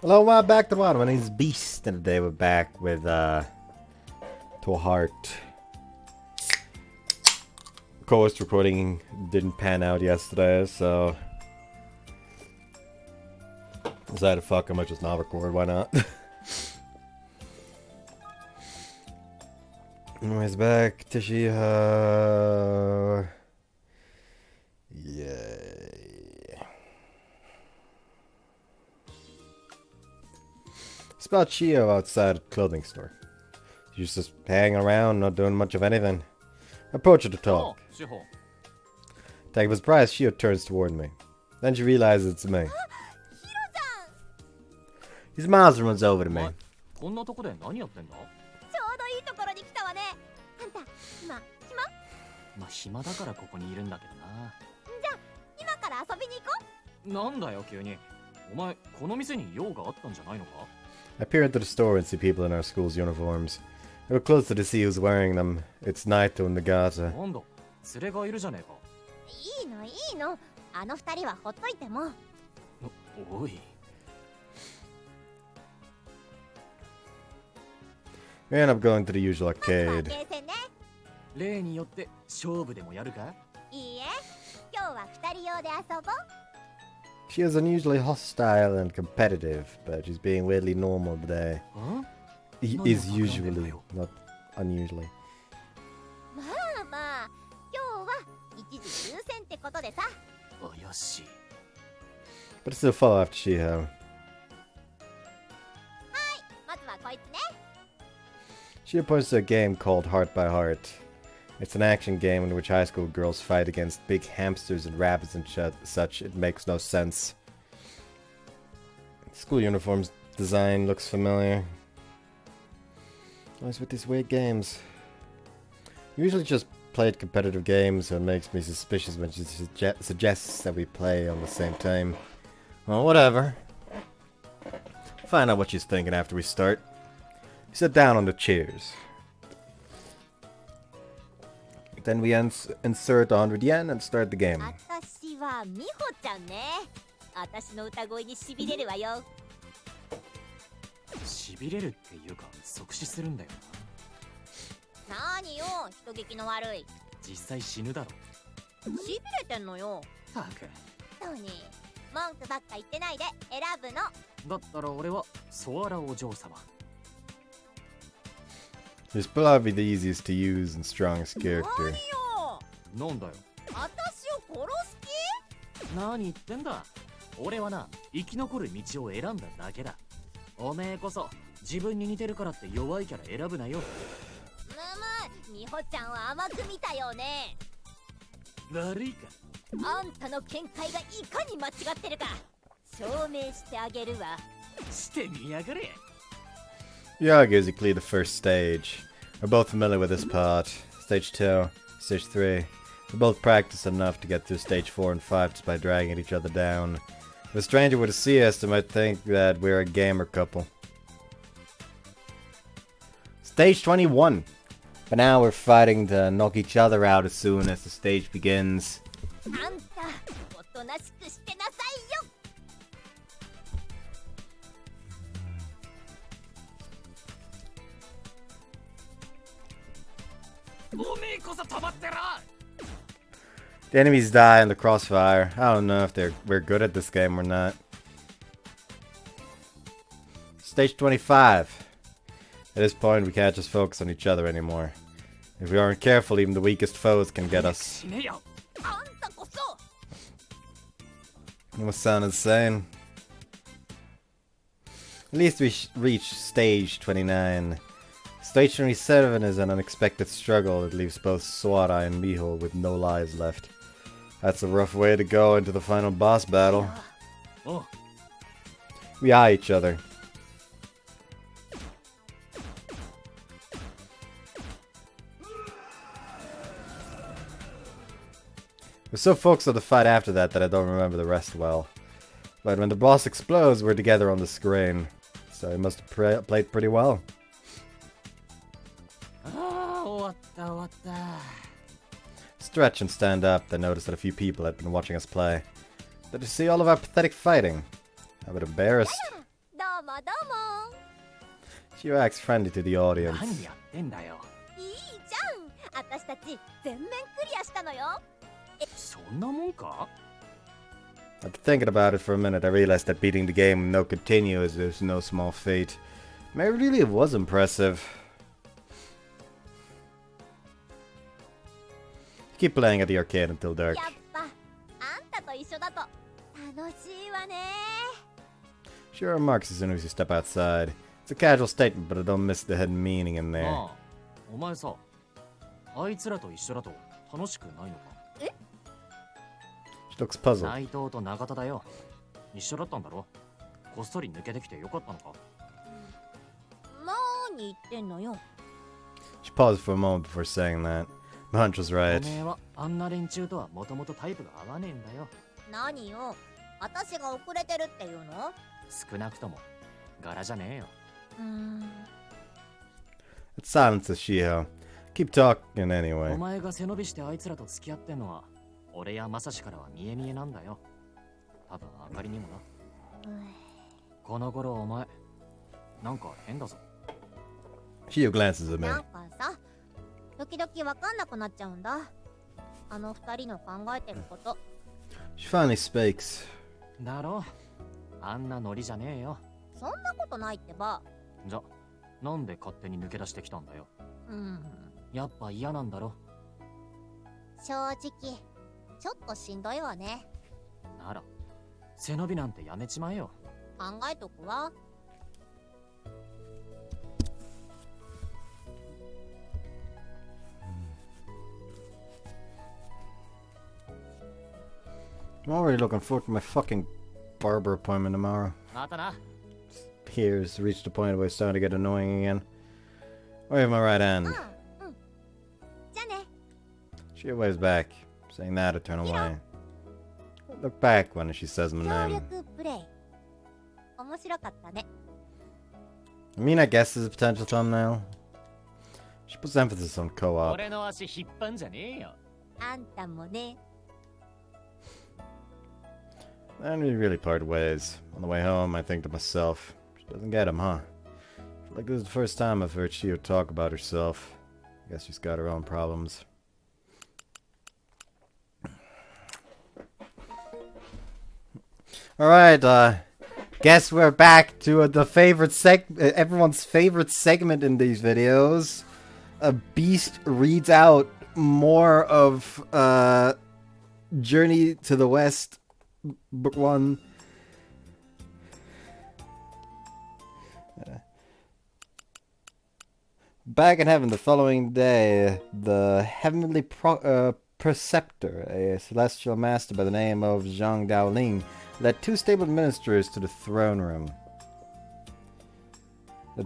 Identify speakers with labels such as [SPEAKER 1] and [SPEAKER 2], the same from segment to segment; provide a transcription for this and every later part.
[SPEAKER 1] Hello, back to the bottom. My name's Beast, and today we're back with ToHeart. Of course, recording didn't pan out yesterday, so decided to fuck, I might just not record. Why not? Anyways, back to Shiho. Yay. Spot Shiho outside a clothing store. She's just hanging around, not doing much of anything. I approach her to talk. Taken by surprise, Shiho turns toward me. Then she realizes it's me. He smiles and runs over to me. I peer into the store and see people in our school's uniforms. I look closer to see who's wearing them. It's Naito and Nagata. We end up going to the usual arcade. She is unusually hostile and competitive, but she's being weirdly normal today. Is usually, not unusually. But still follow after Shiho. Shiho points to a game called Heart by Heart. It's an action game in which high school girls fight against big hamsters and rabbits and such. It makes no sense. School uniforms design looks familiar. Always with these weird games. Usually just played competitive games, so it makes me suspicious when she suggests that we play on the same time. Well, whatever. Find out what she's thinking after we start. We sit down on the chairs. Then we insert 100 yen and start the game. She's probably the easiest to use and strongest character. Yeah, gives you clear the first stage. We're both familiar with this part. Stage 2, Stage 3. We both practiced enough to get through Stage 4 and 5 just by dragging each other down. If a stranger were to see us, they might think that we're a gamer couple. Stage 21. But now we're fighting to knock each other out as soon as the stage begins. The enemies die in the crossfire. I don't know if we're good at this game or not. Stage 25. At this point, we can't just focus on each other anymore. If we aren't careful, even the weakest foes can get us. You must sound insane. At least we reach Stage 29. Stage 27 is an unexpected struggle that leaves both Sawara and Miho with no lives left. That's a rough way to go into the final boss battle. We eye each other. We're so focused on the fight after that I don't remember the rest well. But when the boss explodes, we're together on the screen. So he must have played pretty well. Stretch and stand up, then notice that a few people had been watching us play. Did you see all of our pathetic fighting? I'm a bit embarrassed. She acts friendly to the audience.
[SPEAKER 2] 何やってんだよ。
[SPEAKER 3] いいじゃん。私たち全面クリアしたのよ。
[SPEAKER 2] そんなもんか？
[SPEAKER 1] After thinking about it for a minute, I realized that beating the game with no continues is no small feat. Maybe really it was impressive. Keep playing at the arcade until dark.
[SPEAKER 3] やっぱあんたと一緒だと楽しいわね。
[SPEAKER 1] Sure remarks as soon as you step outside. It's a casual statement, but I don't miss the hidden meaning in there.
[SPEAKER 2] ああ、お前さ、あいつらと一緒だと楽しくないのか？
[SPEAKER 1] She looks puzzled.
[SPEAKER 2] 内藤と永田だよ。一緒だったんだろ？こっそり抜けてきてよかったのか？
[SPEAKER 3] 何言ってんのよ。
[SPEAKER 1] She paused for a moment before saying that. My hunch was
[SPEAKER 2] お
[SPEAKER 1] right.
[SPEAKER 2] めえはあんな連中とはもともとタイプが合わねえんだよ。
[SPEAKER 3] 何よ。私が遅れてるっていうの？
[SPEAKER 2] 少なくとも柄じゃねえよ。
[SPEAKER 1] It silences Shiho. Keep talking
[SPEAKER 2] お
[SPEAKER 1] anyway.
[SPEAKER 2] 前が背伸びしてあいつらと付き合ってんのは俺やまさしからは見え見えなんだよ。多分あかりにもな。この頃お前なんか変だぞ。
[SPEAKER 1] Shiho glances at me.
[SPEAKER 3] なんかさ、時々わかんなくなっちゃうんだ。あの二人の考えてること。
[SPEAKER 1] She finally speaks.
[SPEAKER 2] だろ？あんなノリじゃねえよ。
[SPEAKER 3] そんなことないってば。
[SPEAKER 2] じゃ、なんで勝手に抜け出してきたんだよ。
[SPEAKER 3] うん
[SPEAKER 2] やっぱ嫌なんだろ。
[SPEAKER 3] 正直ちょっとしんどいわね。
[SPEAKER 2] なら背伸びなんてやめちまえよ。
[SPEAKER 3] 考えとくわ。
[SPEAKER 1] I'm already looking forward to my fucking barber appointment tomorrow.
[SPEAKER 2] またな。
[SPEAKER 1] Here's reached a point where it's starting to get annoying again. I have my right hand.
[SPEAKER 3] じゃあね。
[SPEAKER 1] She waves back. Saying that, I turn away. Look back when she says my
[SPEAKER 3] 協
[SPEAKER 1] name.
[SPEAKER 3] 力プレイ。面白かったね。
[SPEAKER 1] I mean, I guess there's a potential thumbnail. She puts emphasis on co-op.
[SPEAKER 2] 俺の足引っ張んじゃねえよ。
[SPEAKER 3] あんたもね。
[SPEAKER 1] And we really parted ways. On the way home, I think to myself, she doesn't get him, huh? Like this is the first time I've heard Shiho talk about herself. I guess she's got her own problems. Alright, guess we're back to the everyone's favorite segment in these videos. A beast reads out more of, Journey to the West, Book 1. Back in heaven the following day, the heavenly preceptor, a celestial master by the name of Zhang Daoling, led two stable ministers to the throne room.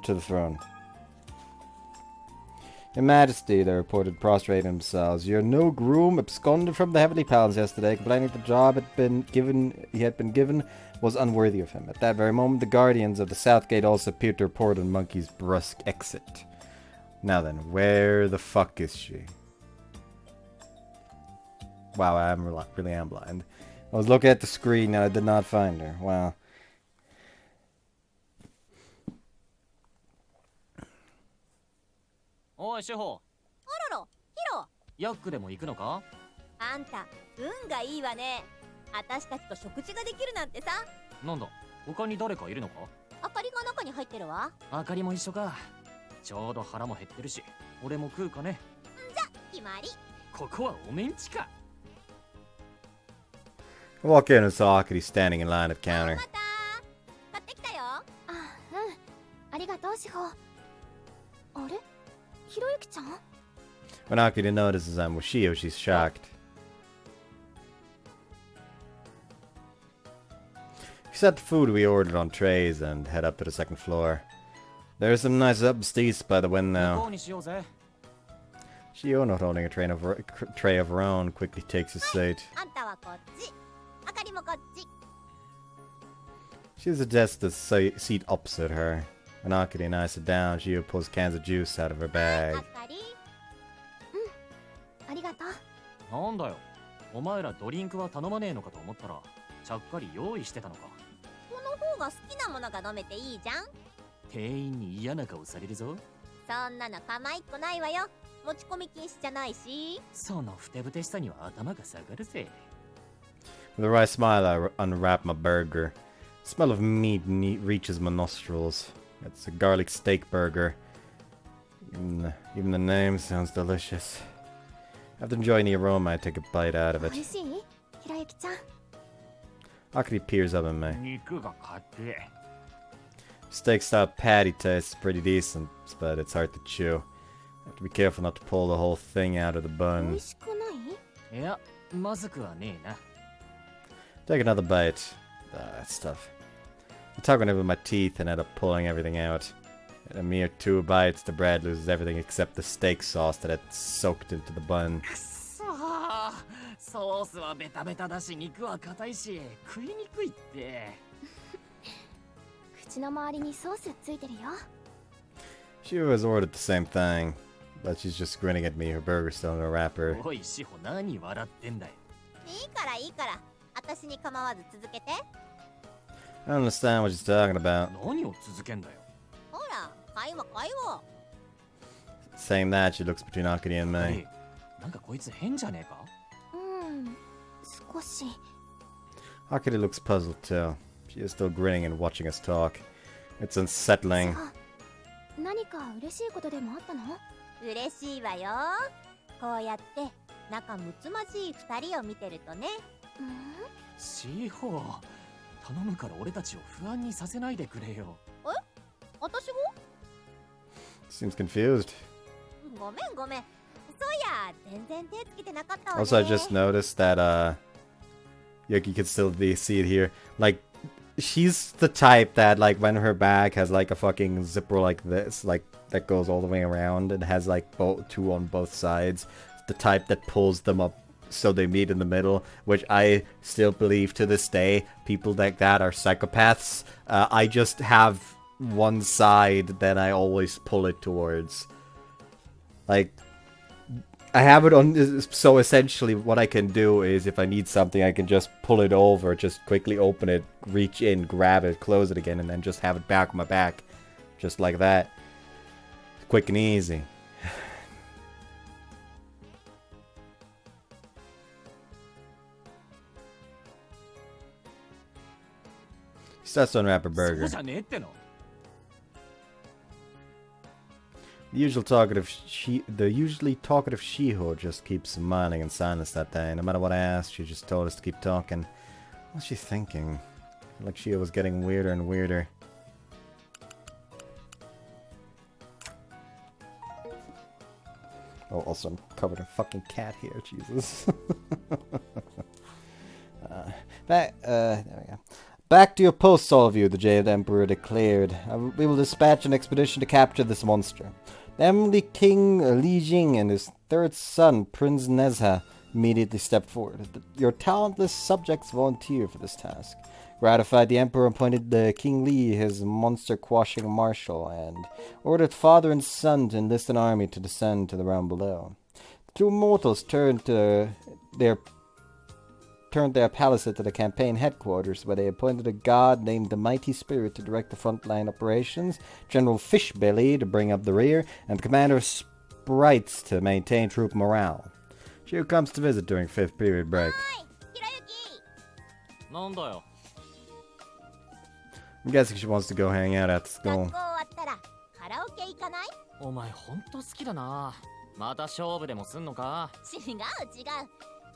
[SPEAKER 1] To the throne. Your Majesty, they reported, prostrating themselves. Your new groom absconded from the heavenly palace yesterday, complaining the job he had been given was unworthy of him. At that very moment, the guardians of the south gate also appeared to report on Monkey's brusque exit. Now then, where the fuck is she? Wow, I really am blind. I was looking at the screen and I did not find her. Wow.
[SPEAKER 2] おい、志保。
[SPEAKER 3] あらら、ヒロ。
[SPEAKER 2] ヤックでも行くのか？
[SPEAKER 3] あんた、運がいいわね。私たちと食事ができるなんてさ。
[SPEAKER 2] なんだ、他に誰かいるのか？
[SPEAKER 3] あかりが中に入ってるわ。
[SPEAKER 2] あかりも一緒か。ちょうど腹も減ってるし、俺も食うかね。
[SPEAKER 3] じゃ、決まり。
[SPEAKER 2] ここはおメンチか。
[SPEAKER 1] I walk in and saw Akari standing in line at the counter.
[SPEAKER 3] また買ってきたよ。あ、ありがとう、志保。あれ、ひろゆきちゃん？
[SPEAKER 1] When Akari notices I'm with Shiho, she's shocked. We set the food we ordered on trays and head up to the second floor. There's some nice upsteaks by the window. Shiho, not holding a tray of her own, quickly takes his seat.
[SPEAKER 3] あんたはこっち。あかりもこっち。
[SPEAKER 1] She suggests the seat opposite her. When Akari and I sit down, Shiho pulls cans of juice out of her bag.
[SPEAKER 3] あかり。ありがとう。
[SPEAKER 2] なんだよ。お前らドリンクは頼まねえのかと思ったら、ちゃっかり用意してたのか。
[SPEAKER 3] この方が好きなものが飲めていいじゃん。
[SPEAKER 2] 店員に嫌な顔されるぞ。
[SPEAKER 3] そんなの構いっこないわよ。持ち込み禁止じゃないし。
[SPEAKER 2] そのふてぶてしさには頭が下がるぜ。
[SPEAKER 1] With a wry smile, I unwrap my burger. The smell of meat reaches my nostrils. It's a garlic steak burger. Even the name sounds delicious. After enjoying the aroma, I take a bite out of
[SPEAKER 3] 美
[SPEAKER 1] it.
[SPEAKER 3] 味しい？ひろゆきちゃん。
[SPEAKER 1] Akari peers up at me.
[SPEAKER 2] 肉が硬い。
[SPEAKER 1] Steak style patty tastes pretty decent, but it's hard to chew. I have to be careful not to pull the whole thing out of the
[SPEAKER 3] 美
[SPEAKER 1] bun.
[SPEAKER 3] 味しくない？
[SPEAKER 2] いや、まずくはねえな。
[SPEAKER 1] Take another bite. That's tough. I'm tugging it with my teeth and end up pulling everything out. In a mere 2 bites, the bread loses everything except the steak sauce that it's soaked into the bun.
[SPEAKER 2] くそー。ソースはベタベタだし、肉は硬いし、食いにくいって。
[SPEAKER 3] 口の周りにソースついてるよ。
[SPEAKER 1] Shiho has ordered the same thing, but she's just grinning at me, her burger still in her wrapper.
[SPEAKER 2] おい、志保、何笑ってんだよ。
[SPEAKER 3] いいからいいから。私に構わず続けて。
[SPEAKER 1] I don't understand what she's talking about.
[SPEAKER 2] 何を続けんだよ。
[SPEAKER 3] ほら、会話会話。
[SPEAKER 1] Saying that, she looks between Akari and
[SPEAKER 2] え
[SPEAKER 1] me.
[SPEAKER 2] え、なんかこいつ変じゃねえか。
[SPEAKER 3] 少し。
[SPEAKER 1] Akari looks puzzled too. She is still grinning and watching us talk. It's unsettling.
[SPEAKER 3] 何か嬉しいことでもあったの？嬉しいわよ。こうやって仲睦まじい二人を見てるとね。
[SPEAKER 2] 志保、頼むから俺たちを不安にさせないでくれよ。
[SPEAKER 3] え？私が？
[SPEAKER 1] Seems confused.
[SPEAKER 3] ごめんごめん。そうや、全然手つけてなかったわね。
[SPEAKER 1] Also, I just noticed that, you can still see it here. Like, she's the type that, like, when her bag has, like, a fucking zipper like this, like, that goes all the way around and has, like, two on both sides. The type that pulls them up so they meet in the middle, which I still believe to this day, people like that are psychopaths. I just have one side that I always pull it towards. Like, I have it on, so essentially what I can do is if I need something, I can just pull it over, just quickly open it, reach in, grab it, close it again, and then just have it back on my back. Just like that. Quick and easy. Starts to unwrap her
[SPEAKER 2] そう
[SPEAKER 1] burger.
[SPEAKER 2] じゃねえっての。
[SPEAKER 1] The usually talkative Shiho just keeps smiling in silence that day. No matter what I asked, she just told us to keep talking. What's she thinking? Like Shiho was getting weirder and weirder. Oh, also I'm covered in fucking cat hair, Jesus. There we go. Back to your posts, all of you, the Jade Emperor declared. We will dispatch an expedition to capture this monster. The Emily King Li Jing and his third son, Prince Nezha, immediately stepped forward. Your talentless subjects volunteered for this task. Gratified, the Emperor appointed King Li his monster-quashing marshal and ordered father and son to enlist an army to descend to the realm below. The two mortals turned their palace into the campaign headquarters, where they appointed a god named the Mighty Spirit to direct the frontline operations, General Fishbelly to bring up the rear, and the commander of Sprites to maintain troop morale. Shiho comes to visit during 5th period break.
[SPEAKER 2] なんだよ。
[SPEAKER 1] I'm guessing she wants to go hang out at the
[SPEAKER 3] 学
[SPEAKER 1] school.
[SPEAKER 3] 校終わったらカラオケ行かない？
[SPEAKER 2] お前ほんと好きだな。また勝負でもすんのか？
[SPEAKER 3] 違う違う。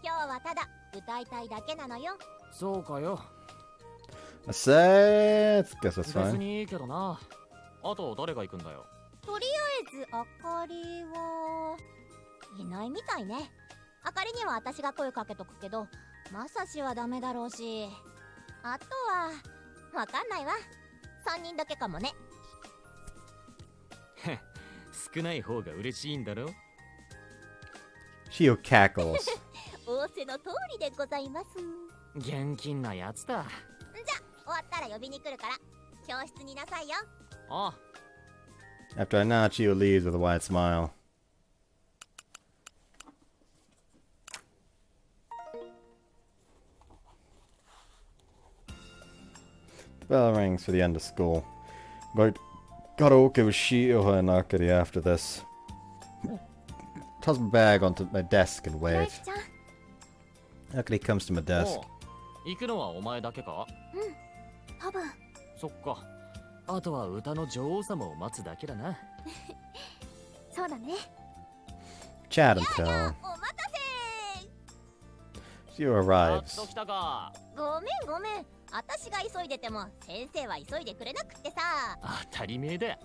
[SPEAKER 3] 今日はただ歌いたいだけなのよ。
[SPEAKER 2] そうかよ。
[SPEAKER 1] I said, guess that's
[SPEAKER 2] 別
[SPEAKER 1] fine.
[SPEAKER 2] にいいけどな。あと誰が行くんだよ。
[SPEAKER 3] とりあえずあかりはいないみたいね。あかりには私が声かけとくけど、まさしはダメだろうし、あとはわかんないわ。3人だけかもね。
[SPEAKER 2] 少ない方が嬉しいんだろ。
[SPEAKER 1] Shiho cackles.
[SPEAKER 3] 仰せの通りでございます。
[SPEAKER 2] 現金なやつだ。
[SPEAKER 3] じゃ終わったら呼びに来るから教室にいなさいよ。
[SPEAKER 2] ああ。
[SPEAKER 1] After I nod, Shiho leaves with a wide smile. Bell rings for the end of school. Karaoke with Shiho and Arkady after this. Toss my bag onto my desk and
[SPEAKER 3] ひろゆ
[SPEAKER 1] wait.
[SPEAKER 3] きちゃん、
[SPEAKER 1] Arkady comes to my desk.
[SPEAKER 2] おう行くのはお前だけか？
[SPEAKER 3] 多分。
[SPEAKER 2] そっか。あとは歌の女王様を待つだけだな。
[SPEAKER 3] そうだね。
[SPEAKER 1] Chat
[SPEAKER 3] お
[SPEAKER 1] until
[SPEAKER 3] 待た
[SPEAKER 1] Shiho
[SPEAKER 2] やっ
[SPEAKER 1] arrives.
[SPEAKER 2] と来たか。
[SPEAKER 3] せ。ごめんごめん。私が急いでても先生は急いでくれなくってさ。
[SPEAKER 2] 当たり前だ。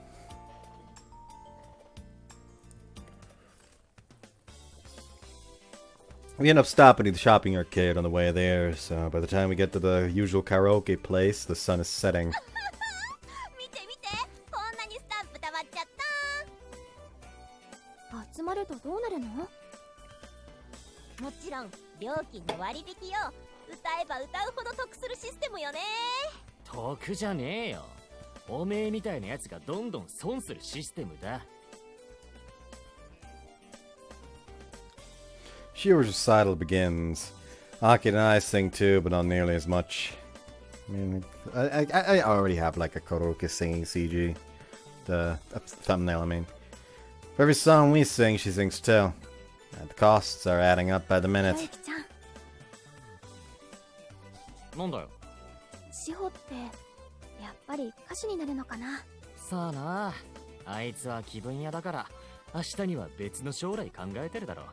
[SPEAKER 1] We end up stopping at the shopping arcade on the way there, so by the time we get to the usual karaoke place, the sun is setting.
[SPEAKER 3] 見て見て、こんなにスタンプ溜まっちゃった。集まるとどうなるの？もちろん料金の割引よ。歌えば歌うほど得するシステムよね。
[SPEAKER 2] 得じゃねえよ。おめえみたいなやつがどんどん損するシステムだ。
[SPEAKER 1] Shiho's recital begins. Aki and I sing too, but not nearly as much. I mean, I already have like a karaoke singing CG. The thumbnail, I mean. For every song we sing, she sings too. And the costs are adding up by the
[SPEAKER 3] ひろゆ
[SPEAKER 1] minute.
[SPEAKER 3] きちゃん、
[SPEAKER 2] なんだよ。
[SPEAKER 3] 志保ってやっぱり歌手になるのかな。
[SPEAKER 2] さあな。あいつは気分屋だから、明日には別の将来考えてるだろう。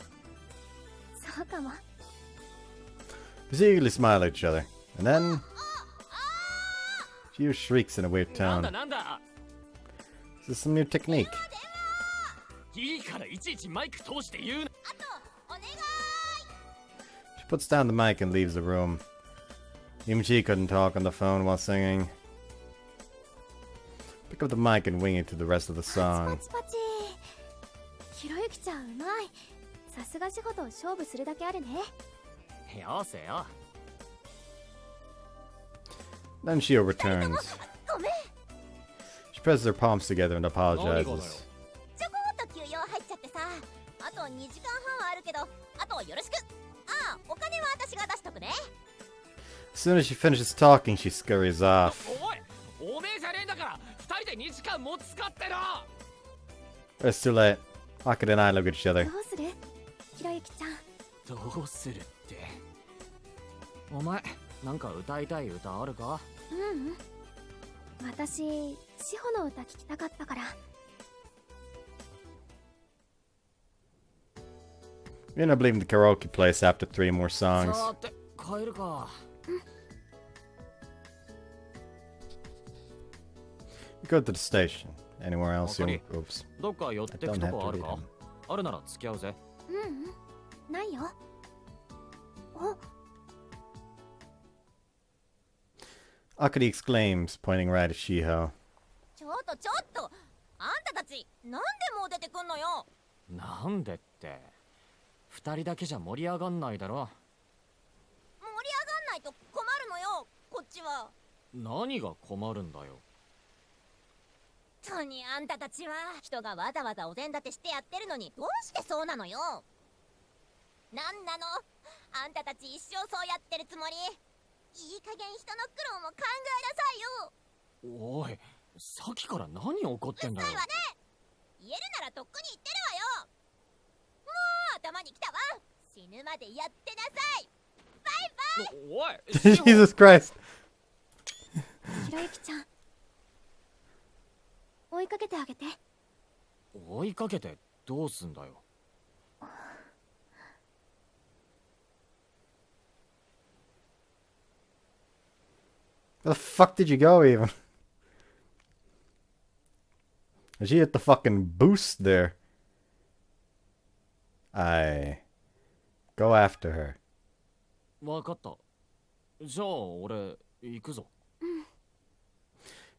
[SPEAKER 3] そうかも。
[SPEAKER 1] We eagerly smile at each other. And then... Shio shrieks in a weird
[SPEAKER 2] なんだ
[SPEAKER 1] tone.
[SPEAKER 2] なんだ。
[SPEAKER 1] Is this some new technique?
[SPEAKER 2] いいからいちいちマイク通して言うな。
[SPEAKER 3] あとお願い。
[SPEAKER 1] She puts down the mic and leaves the room. Even she couldn't talk on the phone while singing. Pick up the mic and wing it to the rest of the
[SPEAKER 3] パ
[SPEAKER 1] song.
[SPEAKER 3] チパチ。ひろゆきちゃんうまい。さすが志保と勝負するだけあるね。
[SPEAKER 2] よせよ。
[SPEAKER 1] Then Shio returns.
[SPEAKER 3] ごめん。
[SPEAKER 1] She presses her palms together and
[SPEAKER 2] 何がだよ。
[SPEAKER 1] apologizes.
[SPEAKER 3] ちょこっと休養入っちゃってさ。あと2時間半あるけど、あとよろしく。ああ、お金は私が出しとくね。
[SPEAKER 1] As soon as she finishes talking, she scurries off.
[SPEAKER 2] おい、おめえじゃねえんだから、二人で2時間持つかってな。
[SPEAKER 1] It's too late. Akira and I look at each other.
[SPEAKER 3] どうする？ひろゆきちゃん。
[SPEAKER 2] どうするって。お前、なんか歌いたい歌あるか？
[SPEAKER 3] 私、志保の歌聞きたかったから。
[SPEAKER 1] We end up leaving the karaoke place after 3 more songs.
[SPEAKER 2] さて、帰るか。
[SPEAKER 1] We go to the station. Anywhere else you
[SPEAKER 2] Okay.
[SPEAKER 1] oops.
[SPEAKER 2] どっか寄ってく
[SPEAKER 1] I don't
[SPEAKER 2] と
[SPEAKER 1] have
[SPEAKER 2] こ
[SPEAKER 1] to
[SPEAKER 2] ある
[SPEAKER 1] read
[SPEAKER 2] か？
[SPEAKER 1] them.
[SPEAKER 2] あるなら付き合うぜ。
[SPEAKER 3] ないよ。お、
[SPEAKER 1] Akari exclaims, pointing right at Shiho.
[SPEAKER 3] ちょっとちょっと。あんたたち、なんでもう出てくんのよ。
[SPEAKER 2] なんでって。二人だけじゃ盛り上がんないだろ。
[SPEAKER 3] 盛り上がんないと困るのよ、こっちは。
[SPEAKER 2] 何が困るんだよ。
[SPEAKER 3] とにあんたたちは人がわざわざお膳立てしてやってるのにどうしてそうなのよ。なんなの、あんたたち一生そうやってるつもり。いい加減人の苦労も考えなさいよ。
[SPEAKER 2] おい、さっきから何怒ってんだよ。
[SPEAKER 3] うるさいわね。言えるならとっくに言ってるわよ。もう頭にきたわ。死ぬまでやってなさい。バイバイ。
[SPEAKER 2] おい、
[SPEAKER 1] Jesus Christ!
[SPEAKER 3] ひろゆきちゃん、追いかけてあげて。
[SPEAKER 2] 追いかけてどうすんだよ。
[SPEAKER 1] Where the fuck did you go even? She hit the fucking boost there. Go after her.
[SPEAKER 2] わかった。じゃあ俺行くぞ。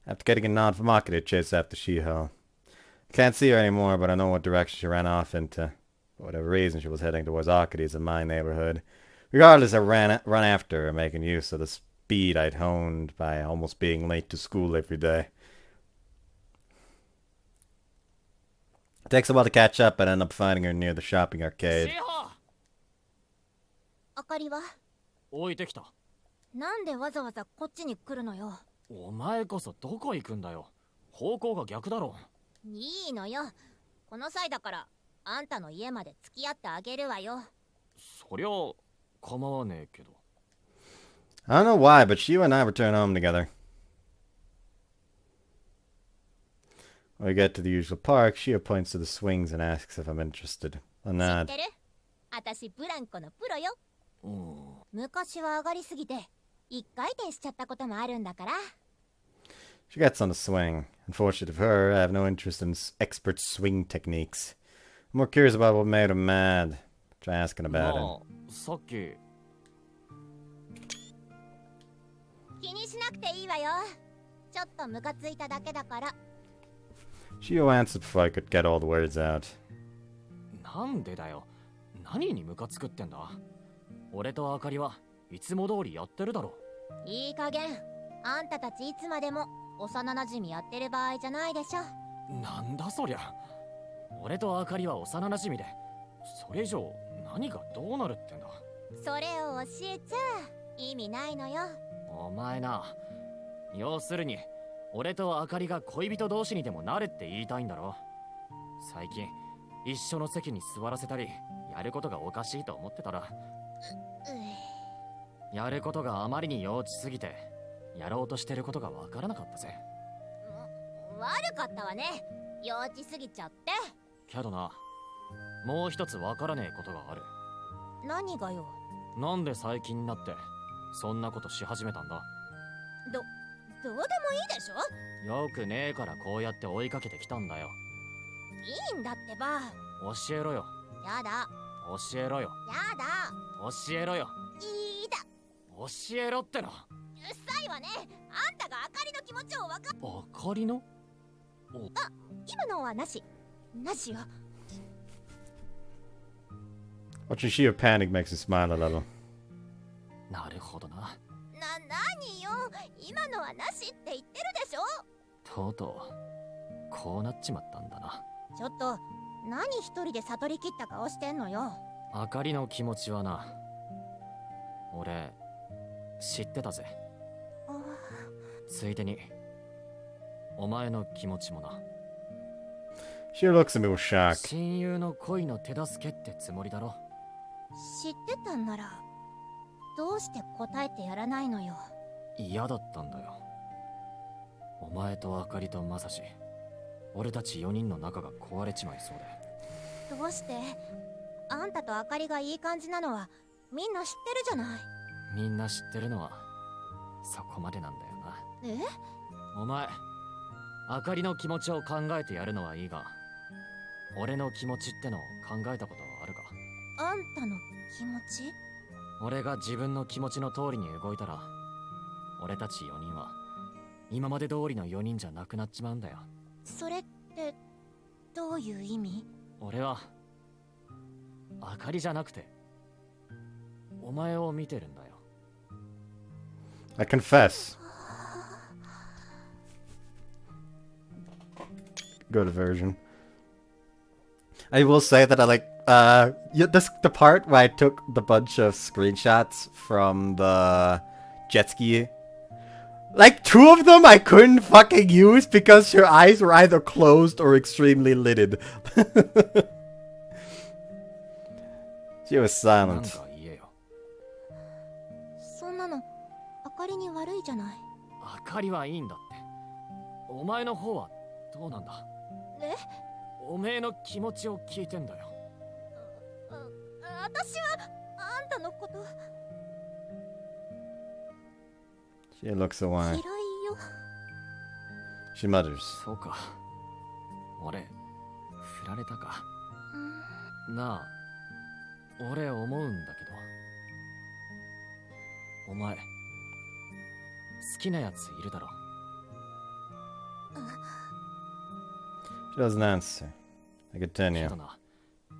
[SPEAKER 1] After getting a nod from Akira, chase after Shiho. Can't see her anymore, but I know what direction she ran off into. For whatever reason, she was heading towards Akira's in my neighborhood. Regardless, I run after her, making use of the speed I'd honed by almost being late to school every day. It takes a while to catch up, but I end up finding her near the shopping arcade.
[SPEAKER 2] シホ！
[SPEAKER 3] あかりは
[SPEAKER 2] 置いてきた。
[SPEAKER 3] なんでわざわざこっちに来るのよ。
[SPEAKER 2] お前こそどこ行くんだよ。方向が逆だろ。
[SPEAKER 3] いいのよ。この際だからあんたの家まで付き合ってあげるわよ。
[SPEAKER 2] そりゃ構わねえけど。
[SPEAKER 1] I don't know why, but Shiho and I return home together. When we get to the usual park, Shiho points to the swings and asks if I'm interested. I
[SPEAKER 3] 知っ
[SPEAKER 1] nod.
[SPEAKER 3] てる？私ブランコのプロよ。
[SPEAKER 2] うん。
[SPEAKER 3] 昔は上がりすぎて一回転しちゃったこともあるんだから。
[SPEAKER 1] She gets on the swing. Unfortunately for her, I have no interest in expert swing techniques. I'm more curious about what made her mad. Try asking about it.
[SPEAKER 2] さっき
[SPEAKER 3] 気にしなくていいわよ。ちょっとムカついただけだから。
[SPEAKER 1] Shiho answered before I could get all the words out.
[SPEAKER 2] なんでだよ。何にムカつくってんだ。俺とあかりはいつも通りやってるだろ。
[SPEAKER 3] いい加減、あんたたちいつまでも幼馴染やってる場合じゃないでしょ。
[SPEAKER 2] なんだそりゃ。俺とあかりは幼馴染で、それ以上何がどうなるってんだ。
[SPEAKER 3] それを教えちゃ意味ないのよ。
[SPEAKER 2] お前な、要するに俺とあかりが恋人同士にでもなれって言いたいんだろ。最近一緒の席に座らせたりやることがおかしいと思ってたら、やることがあまりに幼稚すぎてやろうとしてることがわからなかったぜ。
[SPEAKER 3] 悪かったわね、幼稚すぎちゃって。
[SPEAKER 2] けどな、もう一つわからねえことがある。
[SPEAKER 3] 何がよ。
[SPEAKER 2] なんで最近になってそんなことし始めたんだ。
[SPEAKER 3] どうでもいいでしょ。
[SPEAKER 2] よくねえからこうやって追いかけてきたんだよ。
[SPEAKER 3] いいんだってば。
[SPEAKER 2] 教えろよ。
[SPEAKER 3] やだ。
[SPEAKER 2] 教えろよ。
[SPEAKER 3] やだ。
[SPEAKER 2] 教えろよ。
[SPEAKER 3] いいだ。
[SPEAKER 2] 教えろっての。
[SPEAKER 3] うっさいわね。あんたがあかりの気持ちをわかっ。
[SPEAKER 2] あかりの？
[SPEAKER 3] あ、今のはなし。なしよ。
[SPEAKER 1] Watching Shiho panic makes me smile a little.
[SPEAKER 2] なるほどな。
[SPEAKER 3] 何よ。今のはなしって言ってるでしょ。
[SPEAKER 2] とうとうこうなっちまったんだな。
[SPEAKER 3] ちょっと何一人で悟り切った顔してんのよ。
[SPEAKER 2] あかりの気持ちはな、俺知ってたぜ。ついでにお前の気持ちもな。
[SPEAKER 1] Shiho looks at me with shock.
[SPEAKER 2] 親友の恋の手助けってつもりだろ。
[SPEAKER 3] 知ってたんならどうして答えてやらないのよ。
[SPEAKER 2] 嫌だったんだよ。お前とあかりとまさし、俺たち4人の仲が壊れちまいそうで。
[SPEAKER 3] どうしてあんたとあかりがいい感じなのはみんな知ってるじゃない。
[SPEAKER 2] みんな知ってるのはそこまでなんだよな。
[SPEAKER 3] え？
[SPEAKER 2] お前、あかりの気持ちを考えてやるのはいいが、俺の気持ちってのを考えたことはあるか？
[SPEAKER 3] あんたの気持ち？
[SPEAKER 2] 俺が自分の気持ちの通りに動いたら、俺たち4人は今まで通りの4人じゃなくなっちまうんだよ。
[SPEAKER 3] それってどういう意味？
[SPEAKER 2] 俺はあかりじゃなくてお前を見てるんだよ。
[SPEAKER 1] I confess. Good version. I will say that I like the part where I took the bunch of screenshots from the jet ski. Like 2 of them I couldn't fucking use because her eyes were either closed or extremely lidded. She was
[SPEAKER 2] なん
[SPEAKER 1] silent.
[SPEAKER 2] か言えよ。
[SPEAKER 3] そんなのあかりに悪いじゃない。
[SPEAKER 2] あかりはいいんだって。お前の方はどうなんだ？
[SPEAKER 3] え？
[SPEAKER 2] おめえの気持ちを聞いてんだよ。
[SPEAKER 3] 私はあんたのこと
[SPEAKER 1] She looks
[SPEAKER 3] 嫌
[SPEAKER 1] away.
[SPEAKER 3] いよ。
[SPEAKER 1] She mutters.
[SPEAKER 2] そうか。俺、振られたか。なあ、俺思うんだけど。お前、好きなやついるだろ。
[SPEAKER 1] She doesn't answer. I
[SPEAKER 2] け
[SPEAKER 1] continue.
[SPEAKER 2] どな、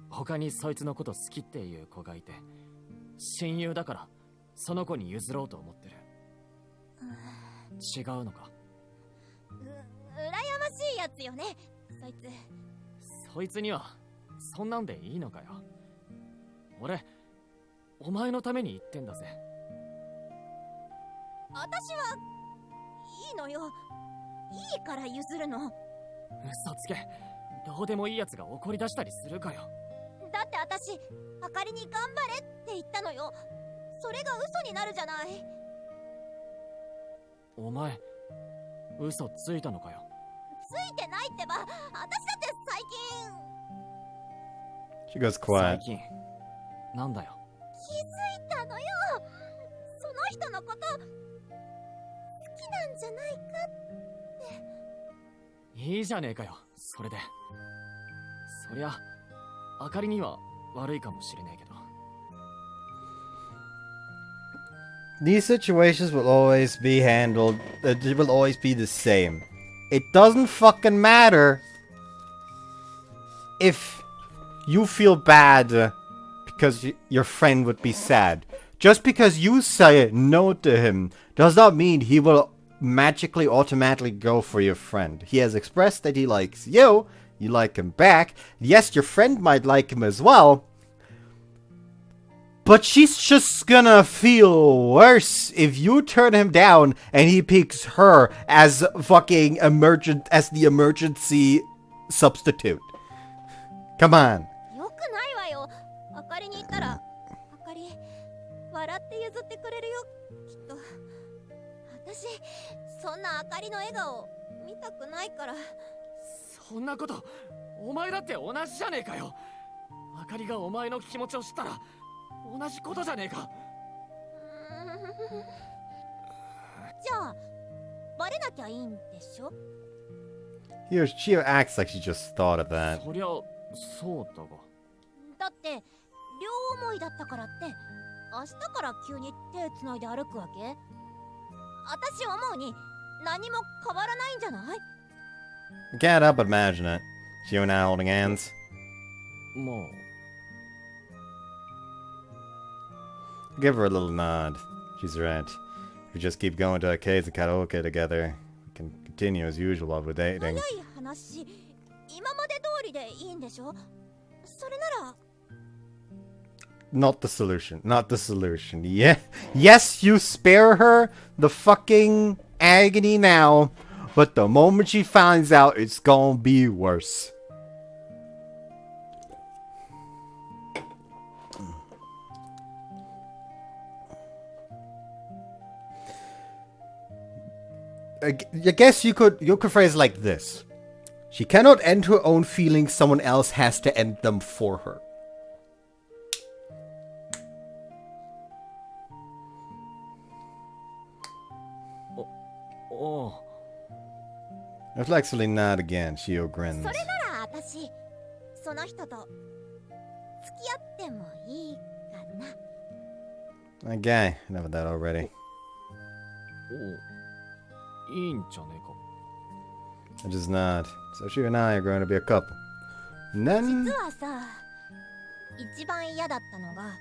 [SPEAKER 2] 他にそいつのこと好きっていう子がいて、親友だからその子に譲ろうと思ってる。違うのか？
[SPEAKER 3] 羨ましいやつよね、そいつ。
[SPEAKER 2] そいつにはそんなんでいいのかよ。俺、お前のために言ってんだぜ。
[SPEAKER 3] 私はいのよ。いいから譲るの。
[SPEAKER 2] 嘘つけ。どうでもいいやつが怒り出したりするかよ。
[SPEAKER 3] だって私、あかりに頑張れって言ったのよ。それが嘘になるじゃない。
[SPEAKER 2] お前、嘘ついたのかよ。
[SPEAKER 3] ついてないってば。私だって最近。
[SPEAKER 1] She goes quiet.
[SPEAKER 2] 最近、なんだよ。
[SPEAKER 3] 気づいたのよ。その人のこと好きなんじゃないかって。
[SPEAKER 2] いいじゃねえかよ、それで。そりゃ、あかりには悪いかもしれねえけど。
[SPEAKER 1] These situations will always be handled, it will always be the same. It doesn't fucking matter if you feel bad because your friend would be sad. Just because you say no to him does not mean he will magically automatically go for your friend. He has expressed that he likes you, you like him back. Yes, your friend might like him as well. But she's just gonna feel worse if you turn him down and he picks her as fucking as the emergency substitute. Come on.
[SPEAKER 3] よくないわよ。あかりに言ったら、あかり、笑って譲ってくれるよ、きっと。私、そんなあかりの笑顔、見たくないから。
[SPEAKER 2] そんなこと、お前だって同じじゃねえかよ。あかりがお前の気持ちを知ったら、同じことじゃねえか。
[SPEAKER 3] じゃあ、バレなきゃいいんでしょ？
[SPEAKER 1] Here, she acts like she just thought of that.
[SPEAKER 2] そりゃ、そうだが。
[SPEAKER 3] だって、両思いだったからって、明日から急に手つないで歩くわけ？私思うに、何も変わらないんじゃない？
[SPEAKER 1] I can't help but imagine it. She and I holding hands.
[SPEAKER 2] まあ。
[SPEAKER 1] Give her a little nod. She's right. If we just keep going to arcades and karaoke together, we can continue as usual while we're dating.
[SPEAKER 3] 早い話、今まで通りでいいんでしょ？それなら。
[SPEAKER 1] Not the solution. Not the solution. Yeah. Yes, you spare her the fucking agony now, but the moment she finds out, it's gonna be worse. I guess you could phrase it like this. She cannot end her own feelings, someone else has to end them for her.
[SPEAKER 2] Oh.
[SPEAKER 1] Reflexively nod again, Shio grins.
[SPEAKER 3] それなら私、その人と付き合ってもいいかな。
[SPEAKER 1] Okay, enough of that already.
[SPEAKER 2] おいいんじゃねえか。
[SPEAKER 1] I just nod. So she and I are going to be a couple. And then
[SPEAKER 3] 実はさ、一番嫌だったのが、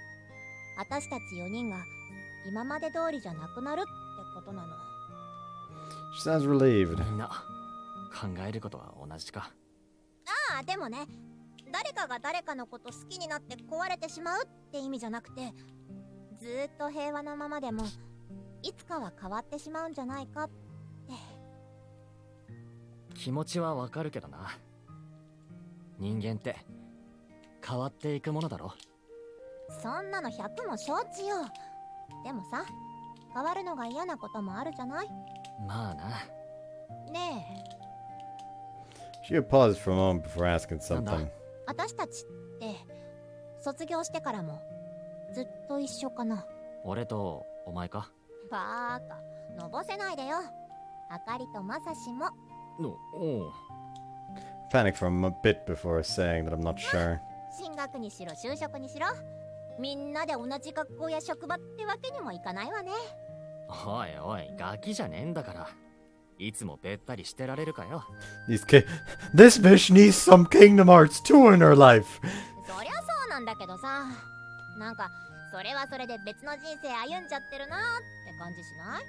[SPEAKER 3] 私たち4人が今まで通りじゃなくなるってことなの。
[SPEAKER 1] she sounds relieved.
[SPEAKER 2] みんな、考えることは同じか。
[SPEAKER 3] ああ、でもね、誰かが誰かのこと好きになって壊れてしまうって意味じゃなくて、ずーっと平和なままでも、いつかは変わってしまうんじゃないかって。
[SPEAKER 2] 気持ちはわかるけどな。人間って変わっていくものだろ。
[SPEAKER 3] そんなの100も承知よ。でもさ、変わるのが嫌なこともあるじゃない？
[SPEAKER 2] まあな。
[SPEAKER 3] ねえ、
[SPEAKER 1] She paused for a moment before asking something.
[SPEAKER 2] なんだ？
[SPEAKER 3] 私たちって卒業してからもずっと一緒かな？
[SPEAKER 2] 俺とお前か？
[SPEAKER 3] バーカ、のぼせないでよ。あかりとまさしも。
[SPEAKER 2] おう。
[SPEAKER 1] Panic for a bit before saying that I'm not sure.
[SPEAKER 3] 進学にしろ就職にしろ、みんなで同じ学校や職場ってわけにもいかないわね。
[SPEAKER 2] おいおい、ガキじゃねえんだから。いつもべったりしてられるかよ。
[SPEAKER 1] This bitch needs some Kingdom Hearts 2 in her life.
[SPEAKER 3] そりゃそうなんだけどさ、なんかそれはそれで別の人生歩んじゃってるなって感じしない？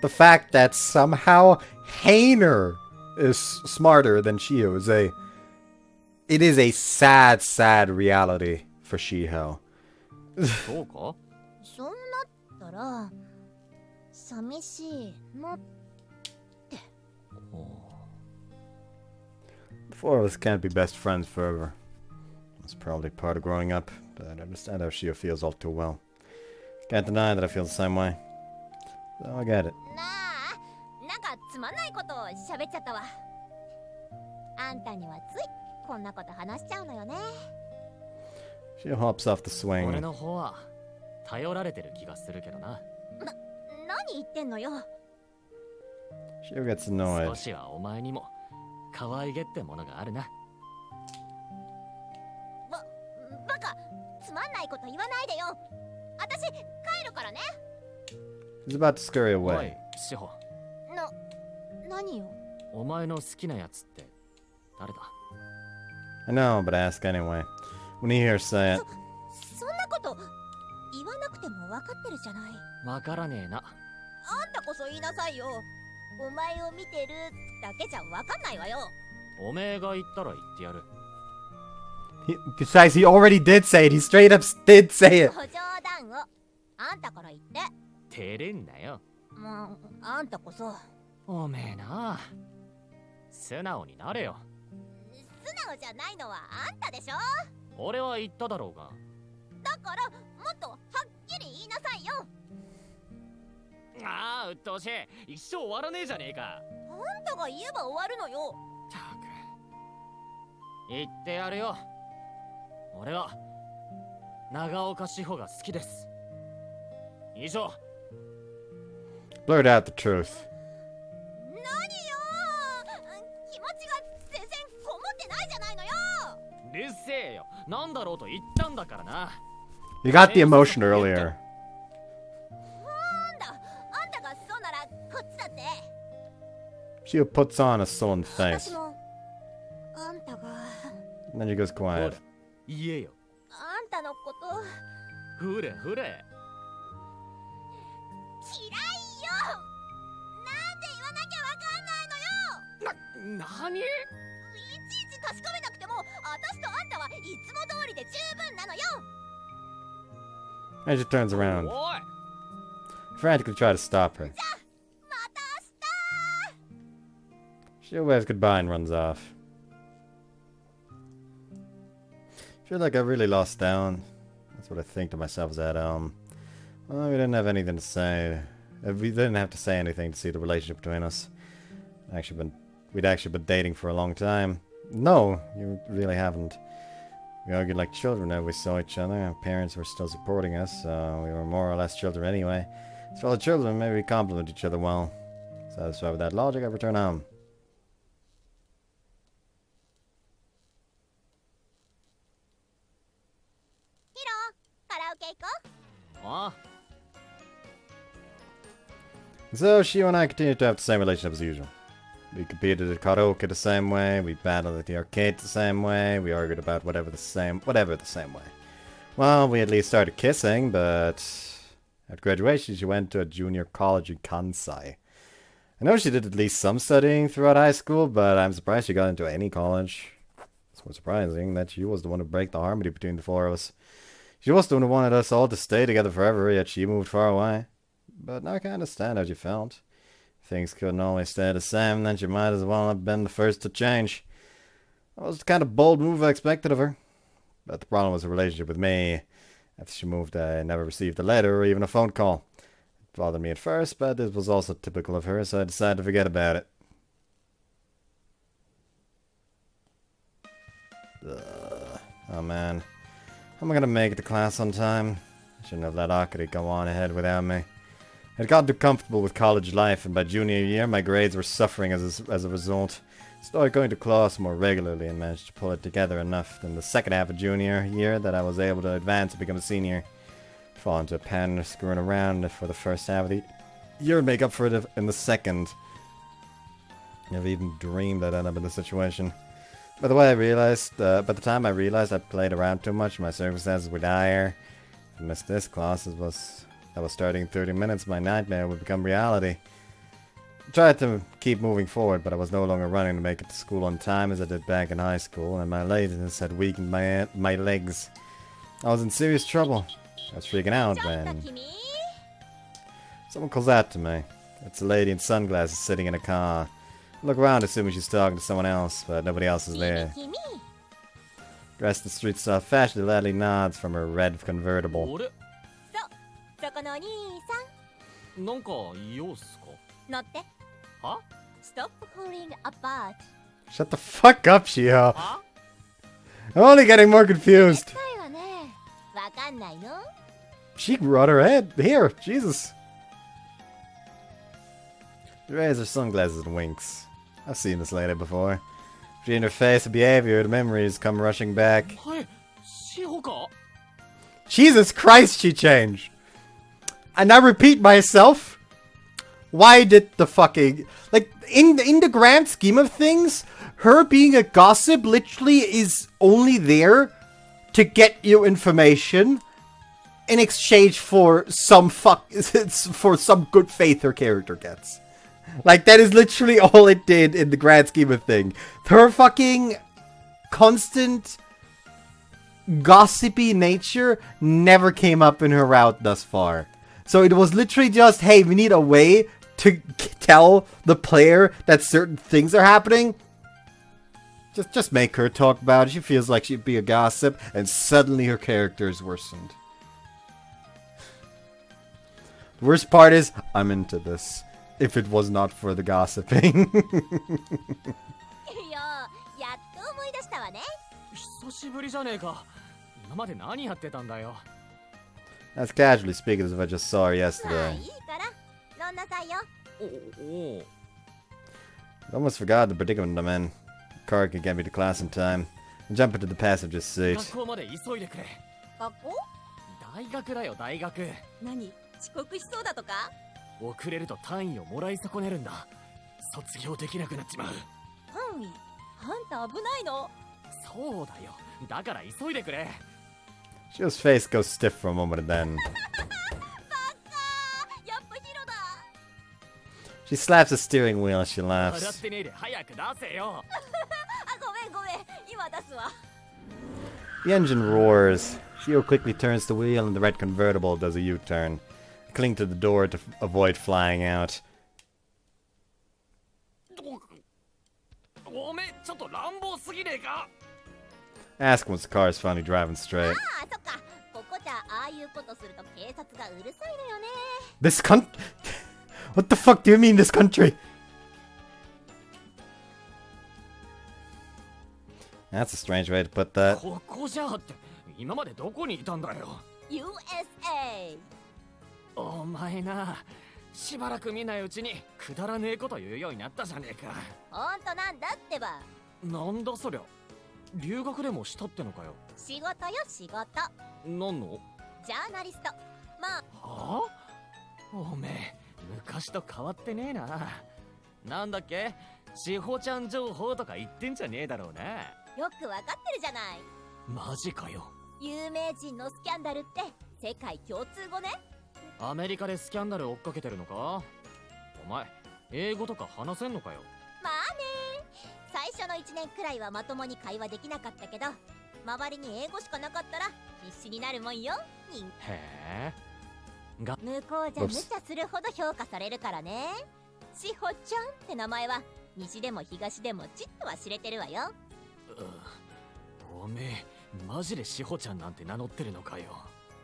[SPEAKER 1] The fact that somehow Hainer is smarter than Shiho it is a sad, sad reality for Shiho.
[SPEAKER 2] そうか？
[SPEAKER 3] そうなったら、寂しいの。
[SPEAKER 1] The four of us can't be best friends forever. That's probably part of growing up, but I understand how Shiho feels all too well. Can't deny that I feel the same way. So I get it.
[SPEAKER 3] なあ、なんかつまんないことを喋っちゃったわ。あんたにはついこんなこと話しちゃうのよね。
[SPEAKER 1] Shiho hops off the
[SPEAKER 2] 俺
[SPEAKER 1] swing.
[SPEAKER 2] の方は頼られてる気がするけどな。
[SPEAKER 3] 何言ってんのよ。
[SPEAKER 1] Shiho gets
[SPEAKER 2] 少
[SPEAKER 1] annoyed.
[SPEAKER 2] しはお前にも可愛げってものがあるな。
[SPEAKER 3] バカ、つまんないこと言わないでよ。私帰るからね。
[SPEAKER 1] He's about to scurry
[SPEAKER 2] おい
[SPEAKER 1] away.
[SPEAKER 2] 志保、
[SPEAKER 3] 何よ。
[SPEAKER 2] お前の好きなやつって誰だ？
[SPEAKER 1] I know, but I ask anyway. When he hears say it,
[SPEAKER 3] そんなこと言わなくても分かってるじゃない。
[SPEAKER 2] わからねえな。
[SPEAKER 3] あんたこそ言いなさいよ。お前を見てるだけじゃ分かんないわよ。
[SPEAKER 2] おめえが言ったら言ってやる。
[SPEAKER 1] besides, he already did say it. He straight up did say it.
[SPEAKER 3] ご冗談をあんたから言って。
[SPEAKER 2] 照れんなよ。
[SPEAKER 3] もうあんたこそ。
[SPEAKER 2] おめえな。素直になれよ。
[SPEAKER 3] 素直じゃないのはあんたでしょ。
[SPEAKER 2] 俺は言っただろうが。
[SPEAKER 3] だからもっとはっきり言いなさいよ。
[SPEAKER 2] ああ、うっとうしい。一生終わらねえじゃねえか。
[SPEAKER 3] あんたが言えば終わるのよ。
[SPEAKER 2] たく言ってやるよ。俺は長岡志保が好きです。以上。
[SPEAKER 1] Blurt out the truth.
[SPEAKER 3] 何よ、気持ちが全然こもってないじゃないのよ。
[SPEAKER 2] うるせえよ。なんだろうと言ったんだからな。
[SPEAKER 1] You got the emotion earlier.
[SPEAKER 3] なんだ、あんたがそうならこっちだって。
[SPEAKER 1] Shiho puts on a sullen
[SPEAKER 3] 私
[SPEAKER 1] face.
[SPEAKER 3] もあんたが
[SPEAKER 1] And then she goes
[SPEAKER 2] ほら
[SPEAKER 1] quiet.
[SPEAKER 2] 言えよ。
[SPEAKER 3] あんたのこと
[SPEAKER 2] ほれほれ。
[SPEAKER 3] 嫌いよ。なんで言わなきゃわかんないのよ。
[SPEAKER 2] なに？
[SPEAKER 3] いちいち確かめなくても私とあんたはいつも通りで十分なのよ。
[SPEAKER 1] And she turns around.
[SPEAKER 2] おい。
[SPEAKER 1] Frantically try to stop her.
[SPEAKER 3] また明日。
[SPEAKER 1] Shiho waves goodbye and runs off. I feel like I really lost down. That's what I think to myself as at well, we didn't have anything to say. We didn't have to say anything to see the relationship between us. We'd actually been dating for a long time. No, you really haven't. We argued like children whenever we saw each other. Our parents were still supporting us, so we were more or less children anyway. As fellow children, maybe we complement each other well. Satisfied with that logic, I return home.
[SPEAKER 3] ヒロ、カラオケ行こう。
[SPEAKER 2] ああ。
[SPEAKER 1] So Shiho and I continued to have the same relationship as usual. We competed at karaoke the same way, we battled at the arcade the same way, we argued about whatever the same way. Well, we at least started kissing, but at graduation she went to a junior college in Kansai. I know she did at least some studying throughout high school, but I'm surprised she got into any college. It's more surprising that she was the one to break the harmony between the four of us. She was the one who wanted us all to stay together forever, yet she moved far away. But now I can understand how she felt. If things couldn't always stay the same, then she might as well have been the first to change. That was the kind of bold move I expected of her. But the problem was her relationship with me. After she moved, I never received a letter or even a phone call. It bothered me at first, but this was also typical of her, so I decided to forget about it. Oh man. How am I gonna make it to class on time? I shouldn't have let Akari go on ahead without me. I'd gotten too comfortable with college life, and by junior year my grades were suffering as a result. Started going to class more regularly and managed to pull it together enough in the second half of junior year that I was able to advance and become a senior. Fall into a pattern of screwing around for the first half of the year and make up for it in the second. Never even dreamed I'd end up in this situation. By the time I realized I played around too much, my circumstances were dire. If I missed this class, that was starting in 30 minutes, my nightmare would become reality. I tried to keep moving forward, but I was no longer running to make it to school on time as I did back in high school, and my laziness had weakened my legs. I was in serious trouble. I was freaking out when Someone calls out to me. It's a lady in sunglasses sitting in a car. I look around assuming she's talking to someone else, but nobody else is there. Dressed in street style fashion, the lady nods from her red convertible.
[SPEAKER 2] 俺
[SPEAKER 3] そこのお兄さん
[SPEAKER 2] なんか用っすか
[SPEAKER 3] 乗って
[SPEAKER 2] は
[SPEAKER 3] Stop falling apart
[SPEAKER 1] Shut the fuck up, Shiho.
[SPEAKER 2] は
[SPEAKER 1] I'm only getting more confused.
[SPEAKER 3] 答えはねわかんないの
[SPEAKER 1] She brought her head. Here, Jesus. She raises her sunglasses and winks. I've seen this lady before. She interface her behavior, the memories come rushing back.
[SPEAKER 2] はい志保か
[SPEAKER 1] Jesus Christ, she changed. And I repeat myself. Why did the fucking... Like, in the grand scheme of things, her being a gossip literally is only there to get you information in exchange for some for some good faith her character gets. Like, that is literally all it did in the grand scheme of things. Her fucking constant gossipy nature never came up in her route thus far. So it was literally just, hey, we need a way to tell the player that certain things are happening. Just make her talk about it. She feels like she'd be a gossip, and suddenly her character is worsened. The worst part is, I'm into this. If it was not for the gossiping.
[SPEAKER 3] いややっと思い出したわね
[SPEAKER 2] 久しぶりじゃねえか今まで何やってたんだよ
[SPEAKER 1] That's casually speaking as if I just saw her
[SPEAKER 3] まあ
[SPEAKER 1] yesterday.
[SPEAKER 3] いいから飲んなさいよ
[SPEAKER 2] おお
[SPEAKER 1] I almost forgot the predicament I'm in. The car can get me to class in time. I jump into the passenger
[SPEAKER 2] 学
[SPEAKER 1] seat.
[SPEAKER 2] 校まで急いでくれ
[SPEAKER 3] 学校
[SPEAKER 2] 大学だよ大学
[SPEAKER 3] 何遅刻しそうだとか
[SPEAKER 2] 遅れると単位をもらい損ねるんだ卒業できなくなっちまう
[SPEAKER 3] 単位あんた危ないの
[SPEAKER 2] そうだよだから急いでくれ
[SPEAKER 1] Shio's face goes stiff for a moment and then
[SPEAKER 3] やっぱヒロだ
[SPEAKER 1] she slaps the steering wheel as she
[SPEAKER 2] 笑っ
[SPEAKER 1] laughs.
[SPEAKER 2] てねえで早く出せよ
[SPEAKER 3] あごめん今出すわ
[SPEAKER 1] The engine roars. Shio quickly turns the wheel and the red convertible does a U-turn. I cling to the door to avoid flying out.
[SPEAKER 2] おめえちょっと乱暴すぎねえか
[SPEAKER 1] Ask once the car is finally driving straight.
[SPEAKER 3] あそっかここじゃああいうことすると警察がうるさいのよね
[SPEAKER 1] This What the fuck do you mean, this country? That's a strange way to put that.
[SPEAKER 2] ここじゃって今までどこにいたんだよ
[SPEAKER 3] USA
[SPEAKER 2] お前なしばらく見ないうちにくだらねえこと言うようになったじゃねえか
[SPEAKER 3] ほんとなんだってば
[SPEAKER 2] なんだそりゃ留学でもしたってのかよ
[SPEAKER 3] 仕事よ仕事
[SPEAKER 2] なんの
[SPEAKER 3] ジャーナリストまあ
[SPEAKER 2] はあおめえ昔と変わってねえななんだっけ志保ちゃん情報とか言ってんじゃねえだろうな
[SPEAKER 3] よくわかってるじゃない
[SPEAKER 2] マジかよ
[SPEAKER 3] 有名人のスキャンダルって世界共通語ね
[SPEAKER 2] アメリカでスキャンダル追っかけてるのかお前英語とか話せんのかよ
[SPEAKER 3] まあね最初の1年くらいはまともに会話できなかったけど周りに英語しかなかったら必死になるもんよ人
[SPEAKER 2] へえが
[SPEAKER 3] 向こうじゃ無茶するほど評価されるからね志保ちゃんって名前は西でも東でもちっとは知れてるわよ
[SPEAKER 2] おめえマジで志保ちゃんなんて名乗ってるのかよ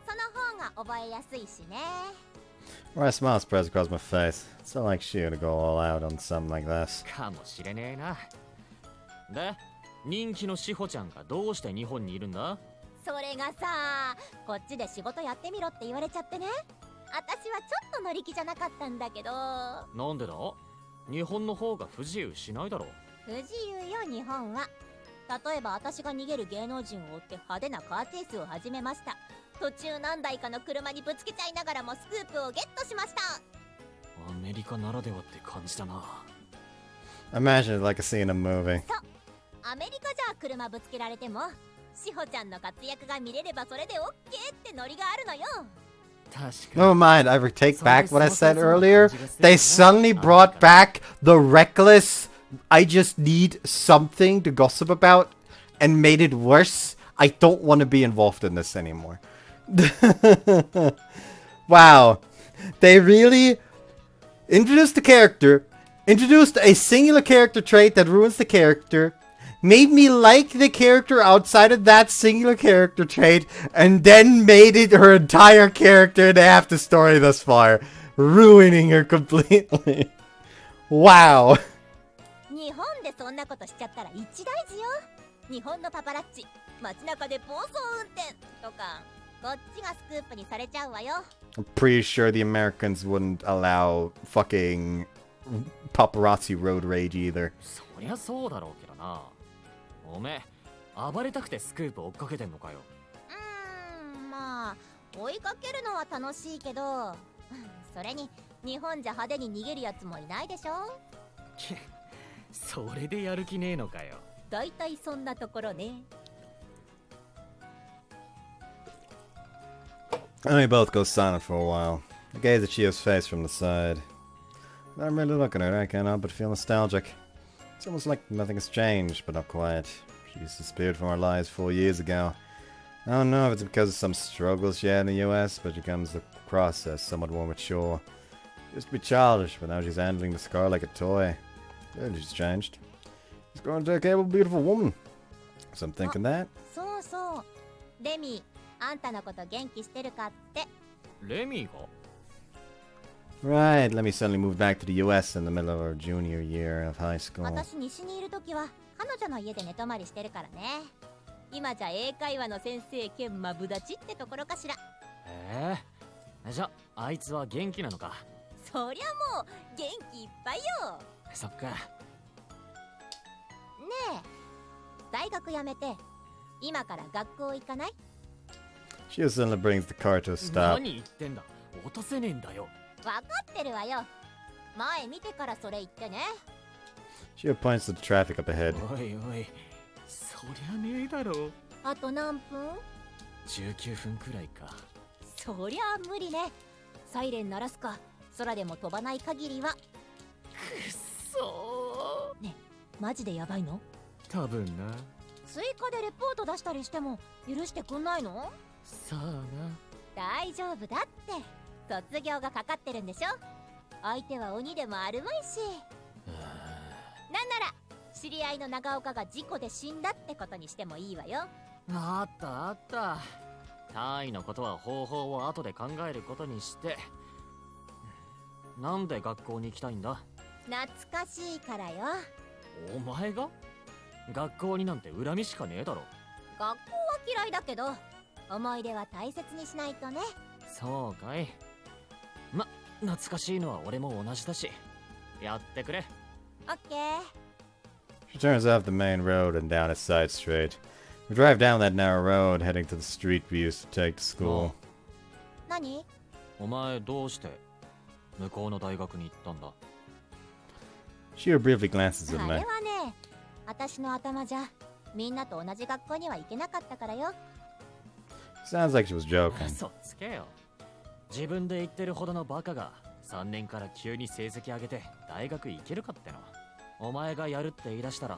[SPEAKER 3] その方が覚えやすいしね
[SPEAKER 1] Or a smile spreads across my face. It's not like Shio to go all out on something like this.
[SPEAKER 2] かもしれねえなで人気の志保ちゃんがどうして日本にいるんだ
[SPEAKER 3] それがさこっちで仕事やってみろって言われちゃってね私はちょっと乗り気じゃなかったんだけど
[SPEAKER 2] なんでだ日本の方が不自由しないだろ
[SPEAKER 3] 不自由よ日本は例えば私が逃げる芸能人を追って派手なカーチェイスを始めました途中何台かの車にぶつけちゃいながらもスクープをゲットしました
[SPEAKER 2] アメリカならではって感じだな
[SPEAKER 1] Imagine it like a scene in a movie.
[SPEAKER 3] アメリカじゃ車ぶつけられても志保ちゃんの活躍が見れればそれでオッケーってノリがあるのよ
[SPEAKER 2] 確か
[SPEAKER 1] Never mind, I take back what I said earlier. They suddenly brought back the reckless, I just need something to gossip about, and made it worse. I don't want to be involved in this anymore. Wow. They really introduced the character, introduced a singular character trait that ruins the character, made me like the character outside of that singular character trait, and then made it her entire character in half the story thus far, ruining her completely. Wow.
[SPEAKER 3] 日本でそんなことしちゃったら一大事よ。日本のパパラッチ、街中で暴走運転とか、こっちがスクープにされちゃうわよ。
[SPEAKER 1] I'm pretty sure the Americans wouldn't allow fucking paparazzi road rage either.
[SPEAKER 2] そりゃそうだろうけどな。おめえ暴れたくてスクープ追っかけてんのかよ。
[SPEAKER 3] まあ追いかけるのは楽しいけど、それに日本じゃ派手に逃げるやつもいないでしょ。
[SPEAKER 2] それでやる気ねえのかよ。
[SPEAKER 3] だいたいそんなところね。
[SPEAKER 1] And we both go silent for a while. I gaze at Shiho's face from the side. I'm really looking at her, I can't help but feel nostalgic. It's almost like nothing has changed, but not quite. She disappeared from our lives 4 years ago. I don't know if it's because of some struggles she had in the US, but she comes across as somewhat more mature. She used to be childish, but now she's handling the scar like a toy. Really, she's changed. She's grown into a capable, beautiful woman. So I'm thinking that.
[SPEAKER 3] そうそう。レミ、あんたのこと元気してるかって。
[SPEAKER 2] レミが
[SPEAKER 1] Right, Lemmy suddenly moved back to the US in the middle of her junior year of high school.
[SPEAKER 3] 私西にいるときは彼女の家で寝泊まりしてるからね。今じゃ英会話の先生兼マブダチってところかしら。
[SPEAKER 2] じゃああいつは元気なのか。
[SPEAKER 3] そりゃもう元気いっぱいよ。
[SPEAKER 2] そっか。
[SPEAKER 3] ねえ、大学辞めて今から学校行かない？
[SPEAKER 1] She suddenly brings the car to a stop.
[SPEAKER 2] 何言ってんだ。落とせねえんだよ。
[SPEAKER 3] わかってるわよ。前見てからそれ言ってね。
[SPEAKER 1] She points to the traffic up ahead.
[SPEAKER 2] おいおい、そりゃねえだろ。
[SPEAKER 3] あと何分
[SPEAKER 2] ？19分くらいか。
[SPEAKER 3] そりゃ無理ね。サイレン鳴らすか空でも飛ばない限りは。
[SPEAKER 2] くっそ
[SPEAKER 3] ー。ね、マジでやばいの？
[SPEAKER 2] 多分な。
[SPEAKER 3] 追加でレポート出したりしても許してくんないの？
[SPEAKER 2] さあな。
[SPEAKER 3] 大丈夫だって。卒業がかかってるんでしょ。相手は鬼でもあるまいし。なんなら知り合いの長岡が事故で死んだってことにしてもいいわよ。
[SPEAKER 2] あったあった。単位のことは方法を後で考えることにして。なんで学校に行きたいんだ？
[SPEAKER 3] 懐かしいからよ。
[SPEAKER 2] お前が？学校になんて恨みしかねえだろ。
[SPEAKER 3] 学校は嫌いだけど思い出は大切にしないとね。
[SPEAKER 2] そうかい。懐かしいのは俺も同じだし。やってくれ。
[SPEAKER 3] オッケー。
[SPEAKER 1] She turns off the main road and down a side street. We drive down that narrow road, heading to the street we used to take to school.
[SPEAKER 3] 何？
[SPEAKER 2] お前どうして向こうの大学に行ったんだ？
[SPEAKER 1] She briefly glances
[SPEAKER 3] あ
[SPEAKER 1] at
[SPEAKER 3] れ
[SPEAKER 1] me.
[SPEAKER 3] はね、私の頭じゃみんなと同じ学校には行けなかったからよ。
[SPEAKER 1] Sounds like she was joking.
[SPEAKER 2] 嘘つけよ。自分で言ってるほどのバカが3年から急に成績上げて大学行けるかっての。お前がやるって言い出したら